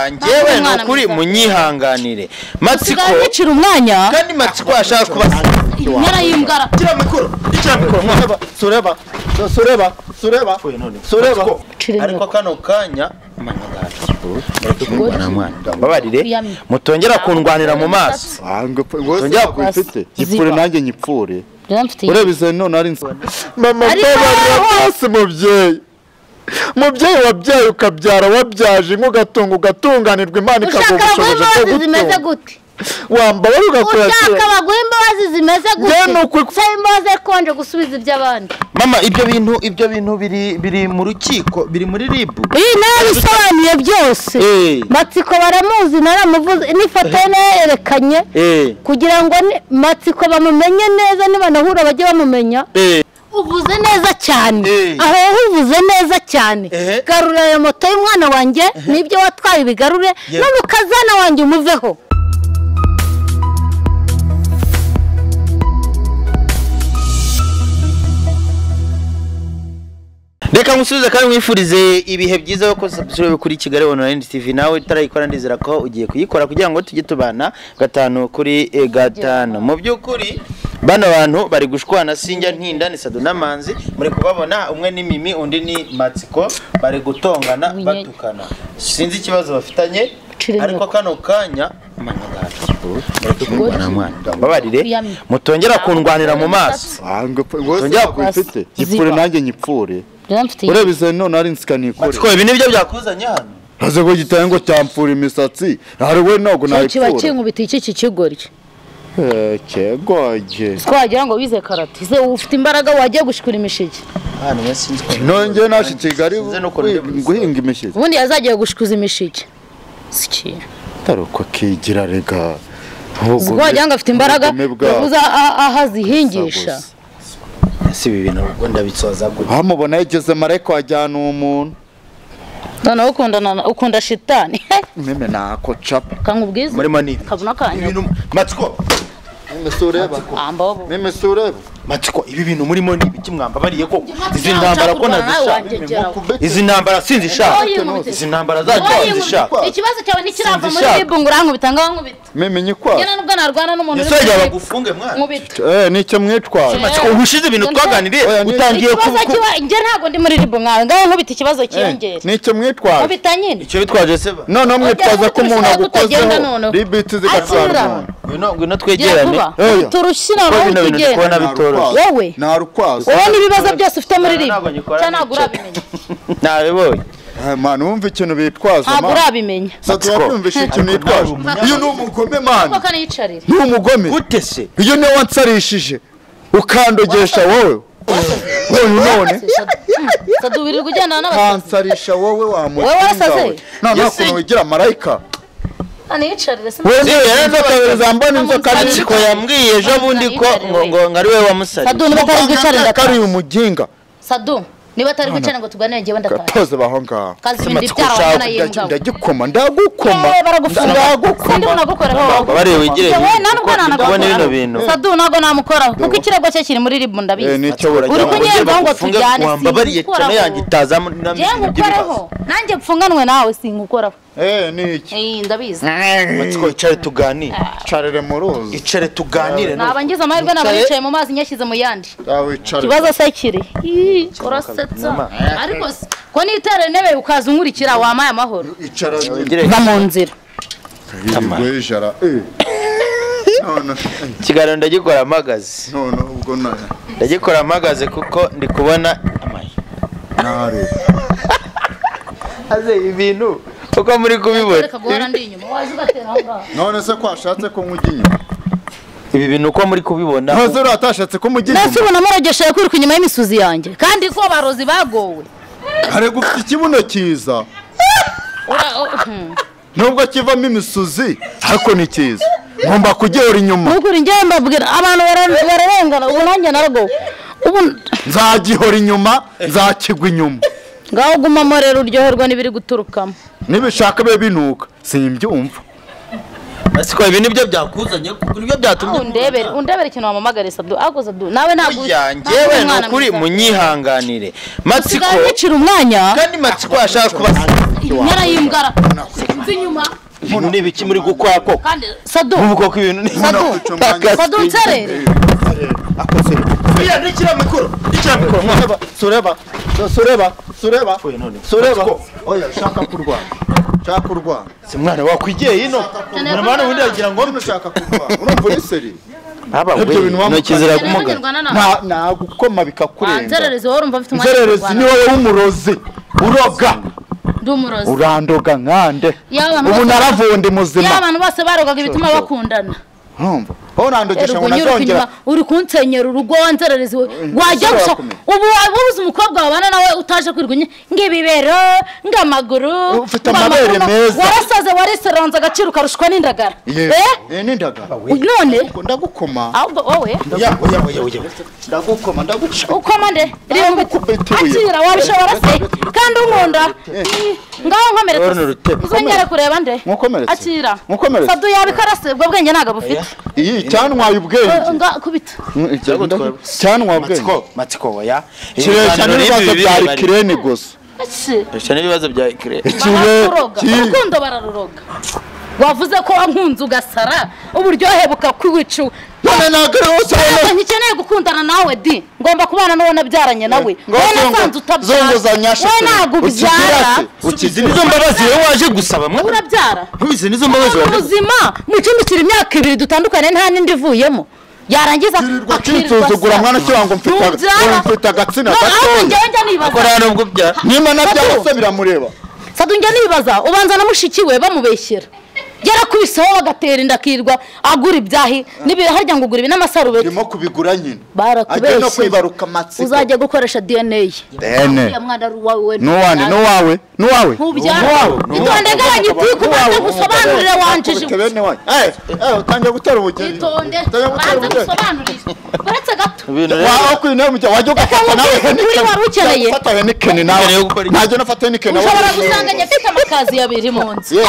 njyewe nukuri munyihanganire Matsiko yicira umwanya kandi Matsiko ashaka kuba nyara yimbara kira mikoro sureba ariko kano kanya babarire mutongera kundwanira mu maso tongera kwifite gipfure nanjye nyipfure urebize none ari mama babarira bose mubyeyi wabyaye ukabyara wabyaje ugatunganirwa Imana ikagubushoboje ko zimeze gute wambara ugakora ushaka baguha imbabazi zimeze gute se imbabazi konje gusubiza iby'abandi mama ibyo bintu biri mu rukiko biri muri RIB nabisobanuye byose Matsiko baramuzi naramuvuze n'ifoto yerekanye kugira ngo Matsiko bamumenye neza niba nahura bajye bamumenya uvuze neza cyane aho uvuze neza cyane garura ya moto y'umwana wanjye nibyo watwaye bigarure n'umukazana wanjye umuveho reka musubize kandi mwifurize ibihe byiza ko subscribe kuri Kigali Online TV nawe utarayikora ndizera ko ugiye kuyikora kugira ngo tujye tubana 5 kuri 5 mu byukuri bano bantu bari gushwana sinjya ntinda ni Sado n'Amanzi muri kubabona umwe ni Mimi undi ni Matsiko bari gutongana batukana sinzi ikibazo bafitanye ariko kano kanya babarire mutongera kundwanira mu maso tongera kwifite gipfure nanjye nyipfure urebize none ari nsikaniko Matsiko ibi nibyo byakuzanye hano haze ko gitaye ngo cyampfura imisatsi hari we ntabwo nayipfura kiba kinkubita iki kigorye cyegoje twagira ngo wize karate ze ufite imbaraga wagiye gushikura imishiki hano yasinze nonge nashi Kigali guhinga imishiki ubundi yazagiye gushikuza imishiki siki taruko kigira rega twagira ngo afite imbaraga yavuze ahazihingisha si ibi bintu ubwo ndabitsoza gute hamubona yigeze marayika wajyana umuntu none ukunda shitani meme nako chapa kankubwiza muri mani kabuna kanya ibintu Matsiko meme sureba Matsiko ibi bintu murimo ni biki mwambabariye ko izi ntambara ko nazishaka izi ntambara sinzishaka izi ntambara zishaka ikibazo cyawe nikirava muri RIB nguranga bitanga nkubita meme nyikwa ngena nubwo narwana n'umuntu nisojya bagufunge mwana nkubita nicyo mwitwara Matsiko ubushize ibintu twaganiriye utangiye kuba nge ntago ndi muri RIB mwawe ngaho nkubita ikibazo cyiyongera nicyo mwitwara nkubita nyine icyo bitwaje se ba none mwitwaza ko umuntu agukozeho RIB zigacana ngwino twegerane turushira aho tugenda wowe narukwaza wowe nibibazo byose ufite muri RIB cyane urabimenya nabibonye man wumva ikintu bitwaza man urabimenya saturatumvisha ikintu bitwaje iyo ni umugome man ni umugome gute se iyo ne wansarishije ukandogesha wowe none sadubiri kujyana n'abasore kansarisha wowe wa muti wowe wasaze none ukuntu wigira marayika anicarire se Matsiko yambwiye ejo bundi ko ngo ari we wamusariye Sadu niba atari bwicarira kari umuginga Sadu niba atari bwicarira ngo tuganire ngiye ndataha toze baho ngaho kazi ibindi byarabana yembwa ndagikoma ndagukoma ndagukora bari wigire wowe nanubwo nanakubona bino bintu Sadu nago namukoraho kuko ikirego cye kiri muri RIB ndabizi uri kunyemba ngo tujyane wambabariye cyane yangitaza ngemukoraho nanjye mfunganwe nawe singukoraho niki ndabizi Matsiko icare tuganire carere mu ruzi icare tuganire nabangiza amahirwe nabaricaye mu mazi nyashyize mu yandi kibazo se kiri urasetsa ariko ko nitare intebe ukaza unkurikira wamaye amahoro va mu nzira gwejara kiganiro ndagikora amagazi ubwo ndagikora amagazi kuko ndi kubona nare aze ibintu uko muri kubibona none se kwashatse ko nkujya ibi bintu uko muri kubibona nose uratashatse ko mujya nasubona murageshaye kwiruka inyuma y'imisuzi yanjye kandi ko barozi bagowe are gufite ikibuno cyiza nubwo kivamo imisuzi ariko ni cyiza ngomba kugera inyuma nukuri ngiye mbabwira abantu bararengana ubu nanjye naragowe ubu nzagihora inyuma nzakigwa inyuma ngaho gumamo rero uryoherwa n'ibiri guturukamo nibishaka be binuka simbyumva Matsiko ibi nibyo byakuzanye kuko nibyo byatumye undebere ikintu wamamagare Sadu ako Sadu nawe ntabwo njyewe nukuri munyihanganire Matsiko yicira umwanya kandi Matsiko ashaka kubaza inyara y'imbwara inyuma ibintu n'ibiki muri gukora ko kandi Sadu uvuga ko ibintu ni Sadu nserere akoze iya nikira mikoro sureba oya shaka kurwana si mwana wakwigiye ino mwana wundi yagira ngo ushaka kurwana urumva uri seri aba we nokizira kumugana nta gukoma bikakurenga nzerereze wowe urumva afite umwanya nzerereze ni wowe w'umurozi uroga ndumurozi urandoga nkande ubu naravunde muzima y'abantu bose barogaga ibituma bakundana urumva ho nandogesha ngo nazongera uri kunsenyera urugo wanzerereze wajya gusa ubu wabuze umukobwa wabana nawe utaje kwirwanya ngibibero ngamaguru ufite amabere meza warasaze wariseronza agaciro karushwa n'indagara n'indagara none ndagukoma ahubwo wowe ndagukoma ukoma nde akira wabishobora se kandi unkunda ngaho nkomeretse uzongera kureba nde akira Sadu yabikarase ubwo bwenge ntago bufite cyanwaye ubwenge kubita cyanwaye ubwenge Matsiko oya kiresha n'ibibazo bya Ukraine gusa kiresha n'ibibazo bya Ukraine urukundo bararuroga wavuze ko wankunze ugasara uburyohe bukakwiwicu none nagare wose ntikeneye gukundana nawe di ngomba kubana n'uwo nabyaranye nawe wowe nasanze utabyara wowe ntabwo ubyara ukizi nizo mbabazi wowe waje gusaba mwe urabyara ntubizi nizo mbabazi waje ubuzima mucumbikira imyaka 2 dutandukanye nta nindi vuyemo yarangiza akituzugura mwana cyo wango mfite agatsina akora nubwo bya nima nabyose biramureba Sadu njya nibaza ubanza na mushiki we bamubeshyera yarakubiseho bagatera indakirwa agura ibyahi nibi harya ngo ugura ibi n'amasarubeti ndimo kubigura nyine barakubeshye no kwibaruka Matsiko uzajya gukoresha DNA DNA mwana wawe n'uwawe itonde gabanye kubanza gusobanurira wanjije utangiye gutera ubugeni itonde banza gusobanurira baretse gato waho kwine mu wajyo gafata nawe ukeneye fata Heineken nawe najye nafata Heineken nawe ushobora gusanganya afite amakazi yabiri mu nzi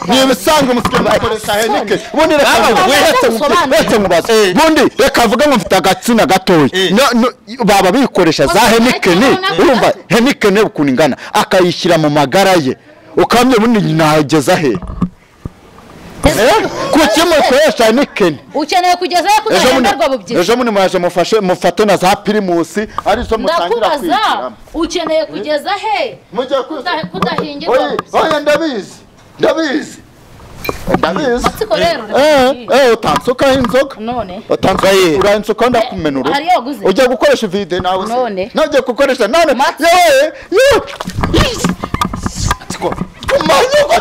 nibisanzwe musikema akoresha Heineken ubundi reka mubaze ubundi reka avuga ngo mfite agatsina gatoya baba bikoresha za Heineken urumva Heineken ukuningana akayishyira mu magara ye ukamye bundi nageza he kuki mukoresha Heineken ukeneye kugeza kudahenderwa bubye ejo muri mwaje mufate na za Primus ari zo mutangira kwitira ukeneye kugeza he mujye kudahingirwa oya ndabizi Matsiko rero utansuka inzoga none utansuka uransuka ndakumenura ujya gukoresha vide nawe none najye gukoresha none Matsiko manyoko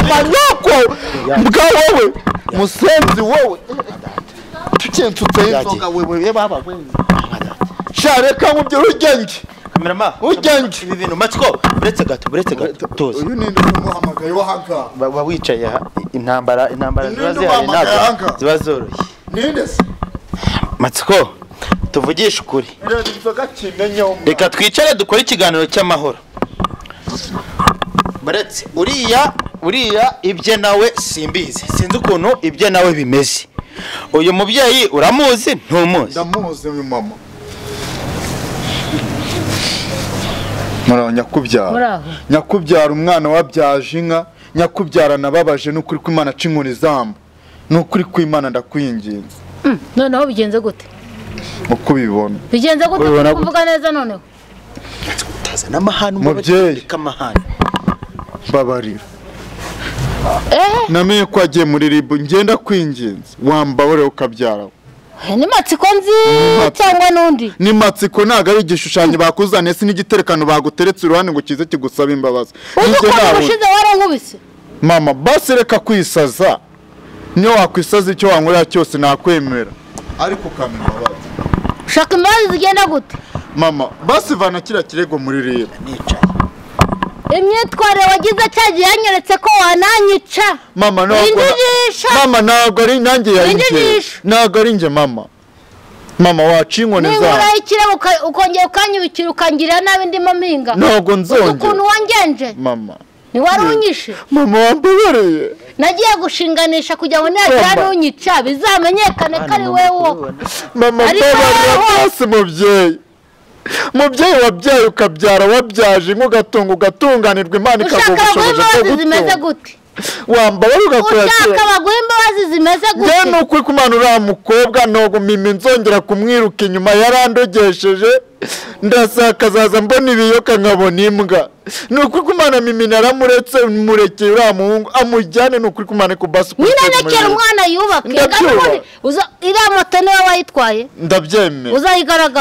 manyoko mbwa wowe musenzi wowe tucensutse inzoga wewe baba wewe shareka mu byo urugenge kamerama ugenge ibi bintu Matsiko buretse gato toza uyu ninde umuhamagaye wahanga baba wicaye intambara ziba zoroshye ninde se Matsiko tuvugisha ukuri reka twicare dukore ikiganiro cy'amahoro baretse uriya ibye nawe simbizi sinzi ukuntu ibye nawe bimeze uyu mubyeyi uramuzi ntumuzi ndamuzi uyu mama muranya nyakubyara umwana wabyaje inka nyakubyara nababaje n'ukuri kw'Imana cinkuri zamba n'ukuri kw'Imana ndakwinginze noneho bigenze gute uko bibona bigenze gute kuvuga neza noneho utaza n'amahano mubyeyi kamahano babarira namenye ko agiye muri ribu ngenda kwinginze wambabure ukabyara ni Matsiko nzi cyangwa nundi ni Matsiko naga ari igishushanyo bakuzane si n'igiterekano baguteretse uruhande ngo kize kigusaba imbabazi ushize warankubise mama basi reka kwisaza niyo wakwisaza icyo wankorera cyose nakwemera ariko ukamenya imbabazi ushaka imbabazi zigenda gute mama basi vana kira kirego muri ribu nicaye imyitwarire wagize cyagiye yanyeretse ko wananyica mama ntabwo ari nanjye ntabwo ari njye mama waca inkoni zawe niba urayikira ukongera ukanyibikira ukangirira nabi ndimo mpinga ntabwo nzongera ukuntu wangenje mama ni wari unyishe mama wambabareye nagiye gushinganisha kugira ngo nihagira n'unyica bizamenyekane ko ari wowe mama mbabarira rwose mubyeyi wabyaye ukabyara wabyaje ugatunganirwa Imana ikaguha ubushobozi bwo zimeze gute wambabara ugakora ushaka baguha imbabazi zimeze gute njye ni ukuri kumana uriya mukobwa ntabwo mimi nzongera kumwiruka inyuma yarandogesheje ndasaka azaza mbona ibiyoka nkabona imbwa ni ukuri kumana mimi naramuretse murekeye uriya muhungu amujyane ni ukuri kumana ku basi nyinanekera umwana yubake iriya moto niwe wayitwaye ndabyemera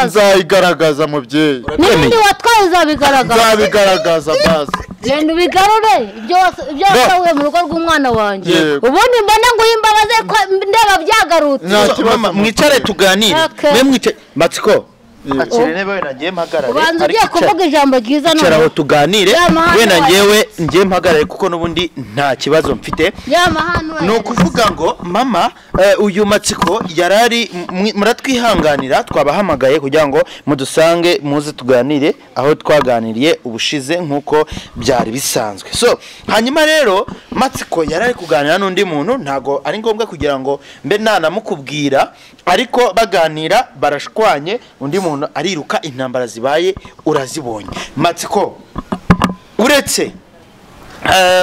uzayigaragaza mubyeyi n'ibindi watwaye nzabigaragaza basi genda ubigarure ibyo wasahuye mu rugo rw'umwana wanjye ubundi mbona ngo uyimbabaze ko ndeba byagarutse mwicare tuganire mwe mwicaye Matsiko akirene we nagiye mpagarare ubanza ugiye kuvuga ijambo ryiza none cyaraho tuganire we ngiye mpagarare kuko nubundi nta kibazo mfite no kuvuga ngo mama uyu Matsiko yarari muratwihanganira twabahamagaye kugira ngo mudusange muze tuganire aho twaganiriye ubushize nkuko byari bisanzwe so hanyuma rero Matsiko yarari kuganira n'undi muntu ntago ari ngombwa kugira ngo mbe nanamukubwira ariko baganira barashwanye undi muntu ariruka intambara zibaye urazibonye Matsiko uretse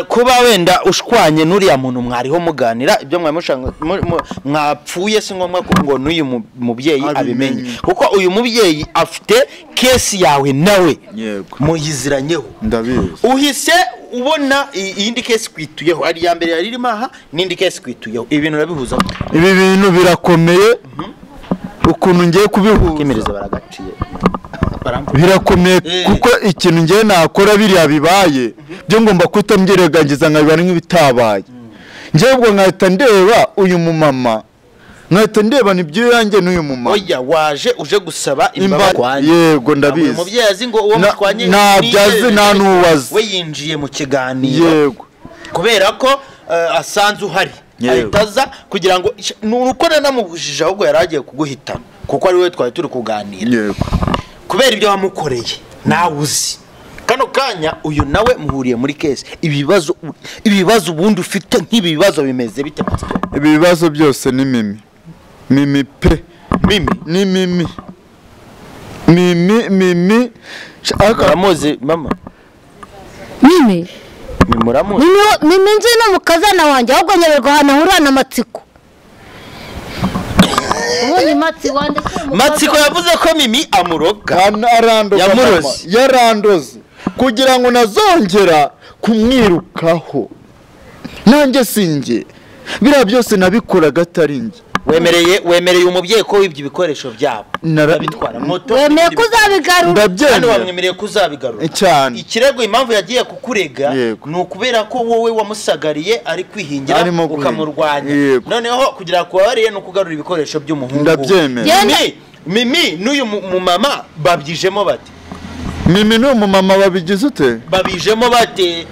kuba wenda ushwanye n'uriya muntu mwariho muganira ibyo mwapfuye si ngombwa ngo n'uyu mubyeyi abimenye kuko uyu mubyeyi afite kesi yawe nawe muyiziranyeho ndabizi uhise ubona iyindi kesi kwituyeho ari ya mbere yari irimo aha n'indi kesi kwituyeho ibintu urabihuza ibi bintu birakomeye ukuntu ngiye kubihuza kimereza baragaciye birakomeye kuko ikintu ngiye nakora biriya bibaye byo ngomba kutamyeregangiza nkabibara nk'ibitabaye ngiye ubwo nkahita ndeba uyu mumama nkahita ndeba nibyo yanjye n'uyu mumama oya waje uje gusaba imbabazi yego ndabizi umubyeyi azi ngo uwo mutwanye ntabyazi nta n'uwazi we yinjiye mu kiganiro yego kubera ko asanze uhari ahitaza kugira ngo nuko nanamubujije ahubwo yaragiye kuguhitana kuko ari we twari turi kuganira yego kubera ibyo wamukoreye nawe uzi kano kanya uyu nawe muhuriye muri kesi ibibazo ubundi ufite nk'ibibazo bimeze bite ibibazo byose ni mimi pe ni mimi muramuzi mama mimi muramuzi mimi nzi no mukazana wanjye ahubwo nyererwa hano ahura na Matsiko Matsiko yavuze ko mimi amuroga yarandoze kugira ngo nazongera kumwirukaho nanjye sinjye biriya byose nabikoraga atari njye wemereye umubyeyi ko wibye ibikoresho byabo nabitwara moto wemeye kuzabigarura kandi wamwemereye kuzabigarura cyane ikirego impamvu yagiye kukurega ni ukubera ko wowe wamusagariye ari kwihingira ukamurwanya noneho kugira ngo kubabariye no kugarura ibikoresho by'umuhungu ndabyemera mimi n'uyu mumama babyijemo bate mimi n'uyu mumama babigize ute babijemo bate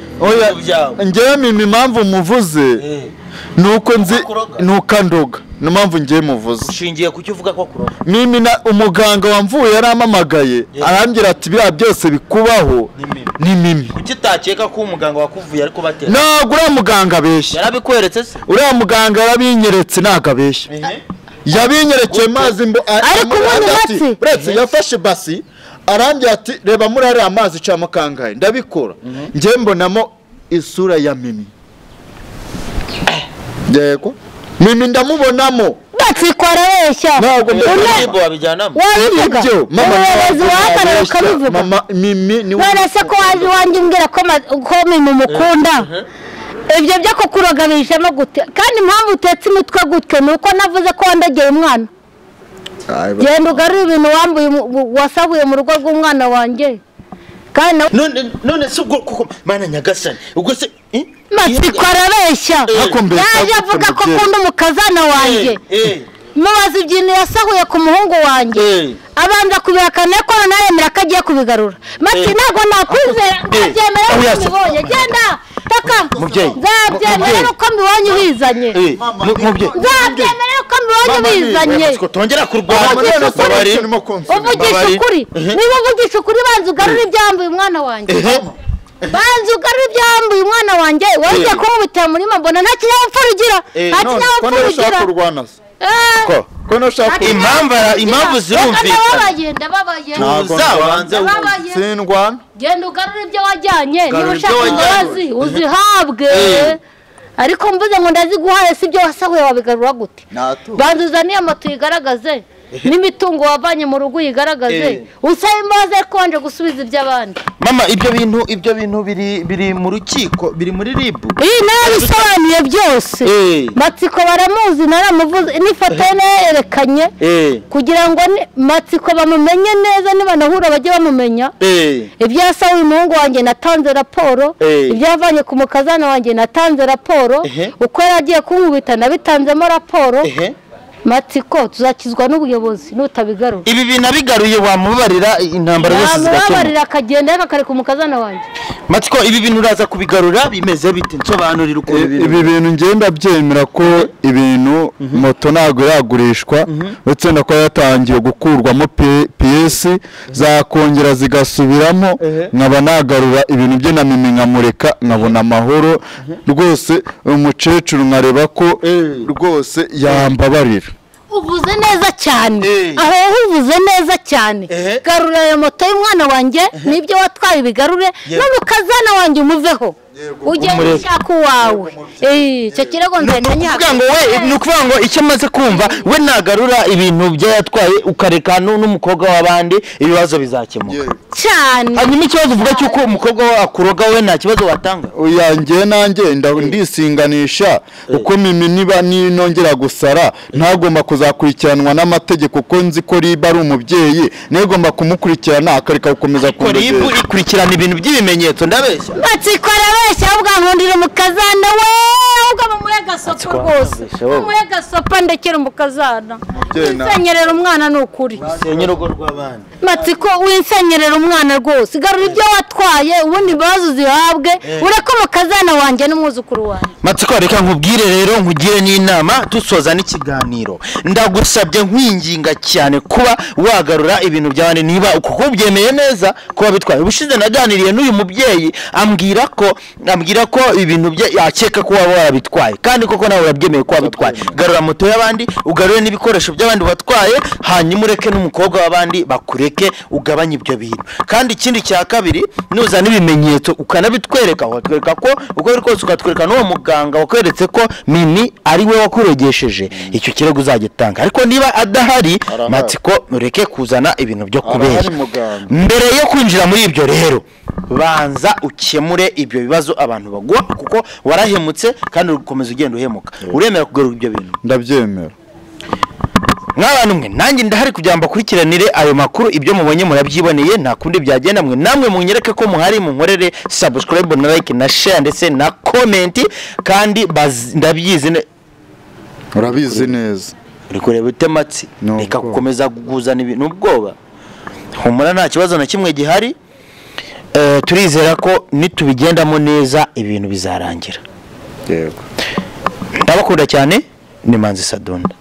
njyewe mimi impamvu muvuze nuko nzi nukandoga n'impamvu ngiye muvuze ushingiye ku cyo uvuga ko kuroga mimi na umuganga wamvuye yaramamagaye arambwira ati biriya byose bikubaho ni mimi kuki utakeka ko umuganga wakuvuye ariko batera ntabwo uriya muganga abeshya yarabikweretse se uriya muganga yarabinyeretse ntabwo abeshya yabinyerekeye mazi ariko ubundi uretse yafashe basi arambwira ati reba muri ariya mazi icamo kangahe ndabikora njye mbonamo isura ya mimi yego mimi ndamubonamo Matsiko arabeshya ntabwo mbebo wabijyanamo wabivuga umuyobozi w'akarere ukabivuga mama mimi ni none se ko waje wanjye umbwira ko mimi mukunda ibyo byo kukuroga bishemo gute kandi impamvu utetse imitwe gutyo ni uko navuze ko wandageye umwana genda ugarure ibintu wambuye wasabuye mu rugo rw'umwana wanjye kandi none se ubwo kuko mana nyagasani ubwo se Matsiko arabeshya yaje avuga ko akunda umukazana wanjye mubaza ibintu yasahuye ku muhungu wanjye abanza kubihakana ko naremera ko agiye kubigarura Matsiko ntabwo nakwizera ndabyemera ko mbibonye genda taka nzabyemera ko mbibonye ubizanye nzabyemera ko mbibonye ubizanye tongera kurwana uvugisha ukuri niba uvugisha ukuri banza ugarure ibyambuye umwana wanjye banza ugarure ibyambuye umwana wanjye wajya kumubitira muri mbona nta kinyabupfura ugira nta kinyabupfura ugira kurwana ko nashaka impamvu zirumvikana ndababaye sindwana genda ugarure ibyo wajyanye niba ushaka imbabazi uzihabwe ariko mvuze ngo ndaziguhaye si byo wasahuye wabigarura gute banza uzaniye moto yigaragaze n'imitungo wavanye mu rugo yigaragaze usaba imbabazi ariko wanje gusubiza iby'abandi mama ibyo bintu biri mu rukiko biri muri ribu nabisobanuye byose Matsiko baramuzi naramuvuze n'ifoto yerekanye kugira ngo Matsiko bamumenye neza nibanahura bajye bamumenya ibyasawe umuhungu wanjye natanze raporo ibyavanye ku mukazana wanjye natanze raporo uko yagiye kunkubita nabitanzemo raporo Matsiko tuzakizwa n'ubuyobozi n'utabigarura ibi bintu abigaruye wamubarira intambara zose zigakemuka wamubarira akagenda akareka umukazana wanjye Matsiko ibi bintu uraza kubigarura bimeze bite nsobanurira uko ibi bintu ngenda byemera ko ibintu moto ntago yagurishwa ndetse nako yatangiye gukurwamo PS zakongera zigasubiramo nkaba nagarura ibintu bye na mimi nkamureka nkabona amahoro rwose umukecuru nkareba ko rwose yambabarira uvuze neza cyane aho uvuze neza cyane garura ayo moto y'umwana wanjye nibyo watwaye bigarure n'umukazana wanjye umuveho ugenda ushaka uwawe icyo kirego nzanye nukuvuga ngo icyo maze kumva we nagarura ibintu byatwaye ukareka n'umukobwa w'abandi ibibazo bizakemuka cyane hanyuma ikibazo uvuga cyuko umukobwa we akuroga we nta kibazo watanga uyangiye nanjye ndisinganisha uko mimi niba ninongera gusara ntagomba kuzakurikiranwa n'amategeko uko nzi ko riba ari umubyeyi negomba kumukurikirana akareka gukomeza ribu ikurikirana ibintu by'ibimenyetso ndabeshya Matsiko arabeshya ahubwo nkundira umukazana we ahubwo bamuhe gasopo rwose bamuhe gasopo ndekera umukazana winsenyerera umwana ni ukuri wisenyera urugo rw'abandi Matsiko winsenyerera umwana rwose garura ibyo watwaye ubundi imbabazi zihabwe ureke umukazana wanjye n'umwuzukuru wanjye Matsiko reka nkubwire rero nkugire n'inama dusoza n'ikiganiro ndagusabye nkwinginga cyane kuba wagarura ibintu by'abandi niba kuko byemeye neza kuba bitwaye ubushize naganiriye n'uyu mubyeyi ambwira ko ibintu bye yakeka ko waba warabitwaye kandi koko nawe urabyemeye ko wabitwaye garura moto y'abandi ugarure n'ibikoresho by'abandi watwaye hanyuma ureke n'umukobwa w'abandi bakureke ugabanye ibyo bintu kandi ikindi cya kabiri nuza n'ibimenyetso ukanabitwereka watwereka ko uko biri kose ukatwereka n'uwo muganga wakweretse ko mimi ari we wakurogesheje icyo kirego uzagitanga ariko niba adahari Matsiko ureke kuzana ibintu byo kubeshya mbere yo kwinjira muri ibyo rero banza ukemure ibyo bibazo abantu bagwa kuko warahemutse kandi ukomeza ugenda uhemuka uremera kugarura ibyo bintu ndabyemera mw'abantu mwe nanjye ndahari kugira ngo bakurikiranire ayo makuru ibyo mubonye murabyiboneye nta kundi byagenda mwe namwe munyereke ko muhari munkorere subscribe na like na share ndetse na comment kandi ndabyizi urabizi neza uri kureba utematsi reka gukomeza kuguzana ibintu ubwoba humura nta kibazo na kimwe gihari turizera ko nitubigendamo neza ibintu bizarangira yego ndabakunda cyane ni Manzi Sadunda.